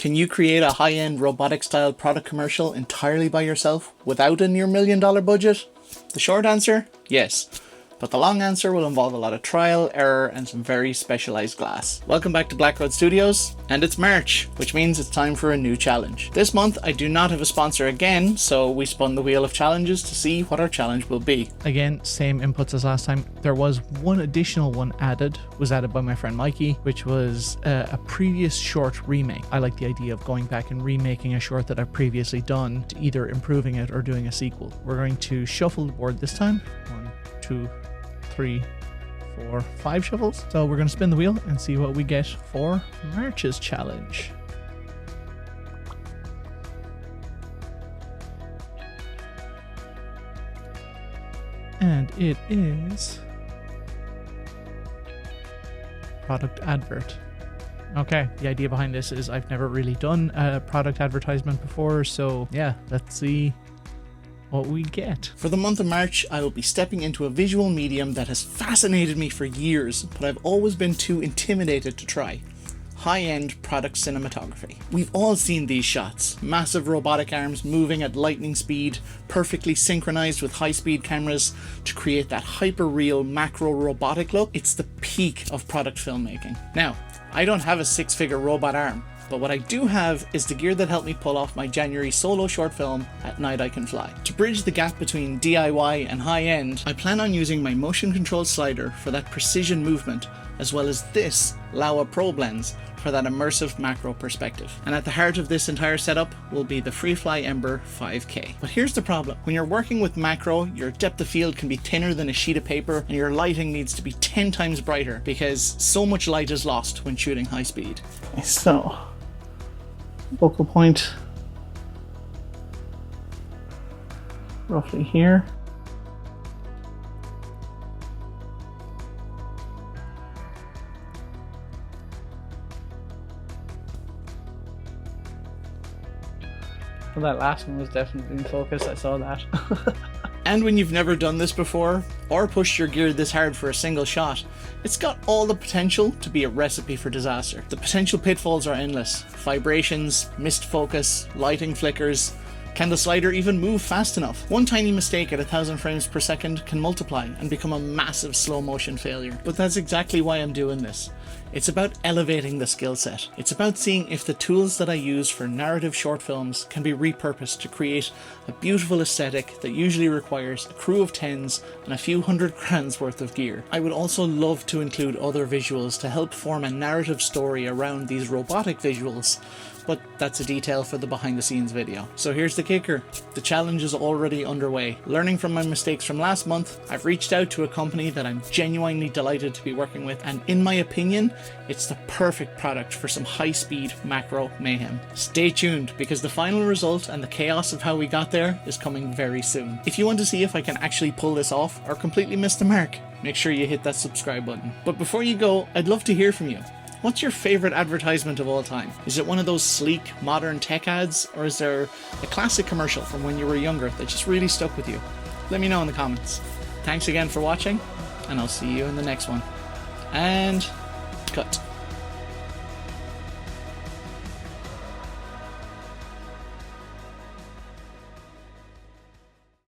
Can you create a high-end robotic-style product commercial entirely by yourself without a near $1 million budget? The short answer, yes. But the long answer will involve a lot of trial, error, and some very specialized glass. Welcome back to BlackRoad Studios, and it's March, which means it's time for a new challenge. This month, I do not have a sponsor again, so we spun the wheel of challenges to see what our challenge will be. Again, same inputs as last time. There was one additional one added, by my friend Mikey, which was a previous short remake. I like the idea of going back and remaking a short that I've previously done, to either improving it or doing a sequel. We're going to shuffle the board this time. 1, 2, 3, 4, 5 shuffles. So we're going to spin the wheel and see what we get for March's challenge. And it is product advert. Okay, the idea behind this is I've never really done a product advertisement before, so yeah, let's see what we get. For the month of March, I will be stepping into a visual medium that has fascinated me for years, but I've always been too intimidated to try. High-end product cinematography. We've all seen these shots. Massive robotic arms moving at lightning speed, perfectly synchronized with high-speed cameras to create that hyper-real macro robotic look. It's the peak of product filmmaking. Now, I don't have a 6-figure robot arm, but what I do have is the gear that helped me pull off my January solo short film, At Night I Can Fly. To bridge the gap between DIY and high-end, I plan on using my motion control slider for that precision movement, as well as this Laowa probe lens for that immersive macro perspective. And at the heart of this entire setup will be the FreeFly Ember 5K. But here's the problem. When you're working with macro, your depth of field can be thinner than a sheet of paper, and your lighting needs to be 10 times brighter because so much light is lost when shooting high speed. So, focal point roughly here. Well, that last one was definitely in focus, I saw that. And when you've never done this before, or pushed your gear this hard for a single shot, it's got all the potential to be a recipe for disaster. The potential pitfalls are endless. Vibrations, missed focus, lighting flickers. Can the slider even move fast enough? One tiny mistake at 1,000 frames per second can multiply and become a massive slow motion failure. But that's exactly why I'm doing this. It's about elevating the skill set. It's about seeing if the tools that I use for narrative short films can be repurposed to create a beautiful aesthetic that usually requires a crew of 10s and a few $100,000's worth of gear. I would also love to include other visuals to help form a narrative story around these robotic visuals, but that's a detail for the behind the scenes video. So here's the kicker. The challenge is already underway. Learning from my mistakes from last month, I've reached out to a company that I'm genuinely delighted to be working with, and in my opinion, it's the perfect product for some high-speed macro mayhem. Stay tuned, because the final result and the chaos of how we got there is coming very soon. If you want to see if I can actually pull this off or completely miss the mark, make sure you hit that subscribe button. But before you go, I'd love to hear from you. What's your favorite advertisement of all time? Is it one of those sleek, modern tech ads, or is there a classic commercial from when you were younger that just really stuck with you? Let me know in the comments. Thanks again for watching, and I'll see you in the next one. And cut.